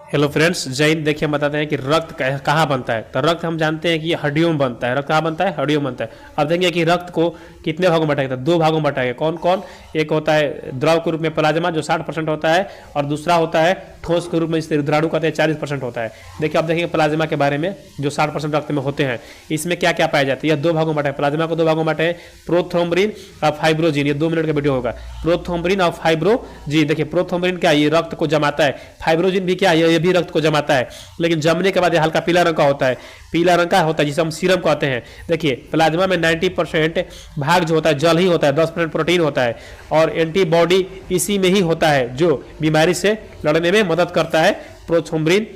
Hello friends, जय हिंद। देखिए हम बताते हैं कि रक्त कहाँ बनता है। तो रक्त हम जानते हैं कि हड्डियों में बनता है। रक्त कहाँ बनता है? हड्डियों में बनता है। अब देखेंगे कि रक्त को कितने भागों में बांटा गया? दो भागों में बांटा गया। कौन कौन? एक होता है द्रव के रूप में प्लाज्मा जो 60% होता है, और दूसरा होता है ठोस के रूप में जिसे रुद्राणु कहते हैं 40% होता है। देखिए अब देखेंगे प्लाज्मा के बारे में जो 60% रक्त में होते हैं, इसमें क्या क्या पाया जाता है। यह दो भागों में बांटा है। प्लाज्मा को दो भागों में बांटा है, प्रोथ्रोम्बिन और फाइब्रोजिन। ये 2 मिनट का वीडियो होगा। प्रोथ्रोम्बिन और फाइब्रोजिन। देखिए प्रोथ्रोम्बिन क्या? ये रक्त को जमाता है। फाइब्रोजिन भी क्या? ये भी रक्त को जमाता है, लेकिन जमने के बाद ये हल्का पीला रंग का होता है। पीला रंग का होता है जिसे हम सीरम कहते हैं। देखिए प्लाज्मा में 90% भाग जो होता है जल ही होता है, 10% प्रोटीन होता है, और एंटीबॉडी इसी में ही होता है जो बीमारी से लड़ने में मदद करता है, प्रोथ्रोम्बिन।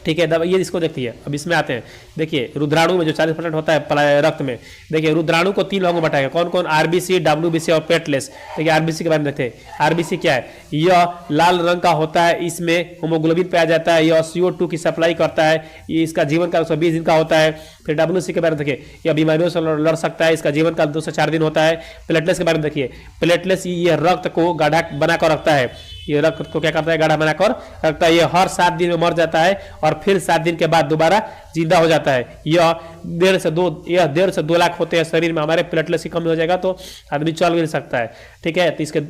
ठीक है, ये इसको देखिए। अब इसमें आते हैं। देखिए रुद्राणु में जो 40% होता है रक्त में, देखिए रुद्राणु को 3 भागों में बांटा गया। कौन कौन? आरबीसी, डब्ल्यूबीसी और प्लेटलेट्स। देखिए आरबीसी के बारे में देखते हैं। आरबीसी क्या है? यह लाल रंग का होता है, इसमें हीमोग्लोबिन पाया जाता है, यह CO2 की सप्लाई करता है, ये इसका जीवन काल 120 दिन का होता है। फिर डब्ल्यूसी के बारे में देखिए, यह बीमारियों से लड़ सकता है, इसका जीवन काल 2 से 4 दिन होता है। प्लेटलेट्स के बारे में देखिए, प्लेटलेट्स ये रक्त को गाढ़ा बनाकर रखता है। ये रक्त को क्या करता है? गाढ़ा बनाकर रखता है। ये हर 7 दिन में मर जाता है और फिर 7 दिन के बाद दोबारा जिंदा हो जाता है। यह 1.5 से 2 लाख होते हैं शरीर में। हमारे प्लेटलेट्स की कमी हो जाएगा तो आदमी चल भी नहीं सकता है। ठीक है, तो इसमें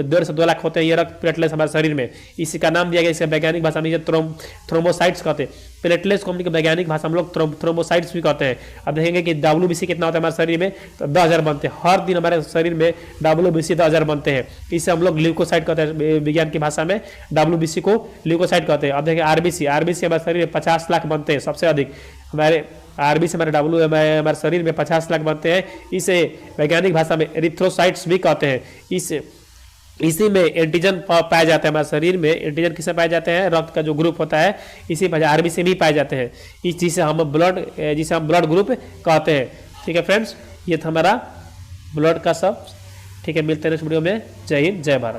1.5 से 2 लाख होते हैं ये रक्त प्लेटलेट्स हमारे शरीर में। इसी का नाम दिया गया, इसका वैज्ञानिक भाषा में थ्रोम्बोसाइट्स कहते हैं। प्लेटलेट्स को हम वैज्ञानिक भाषा में लोग थ्रोम्बोसाइट्स भी कहते हैं। अब देखेंगे कि डब्ल्यूबीसी कितना होता है हमारे शरीर में, तो 10,000 बनते हैं। हर दिन हमारे शरीर में डब्ल्यूबीसी 10,000 बनते हैं। इसे हम लोग ल्यूकोसाइट कहते हैं विज्ञान की भाषा में। डब्ल्यूबीसी को ल्यूकोसाइट कहते हैं। अब देखिए आरबीसी हमारे शरीर में 50 लाख बनते हैं, सबसे अधिक हमारे आरबीसी हमारे शरीर में 50 लाख बनते हैं। इसे वैज्ञानिक भाषा में एरिथ्रोसाइट्स भी कहते हैं। इसी में एंटीजन पाए जाते हैं हमारे शरीर में। एंटीजन किसे पाए जाते हैं? रक्त का जो ग्रुप होता है इसी वजह आरबीसी में पाए जाते हैं। इस जिसे हम ब्लड ग्रुप कहते हैं। ठीक है फ्रेंड्स, ये था हमारा ब्लड का सब। ठीक है, मिलते हैं नेक्स्ट वीडियो में। जय हिंद, जय भारत।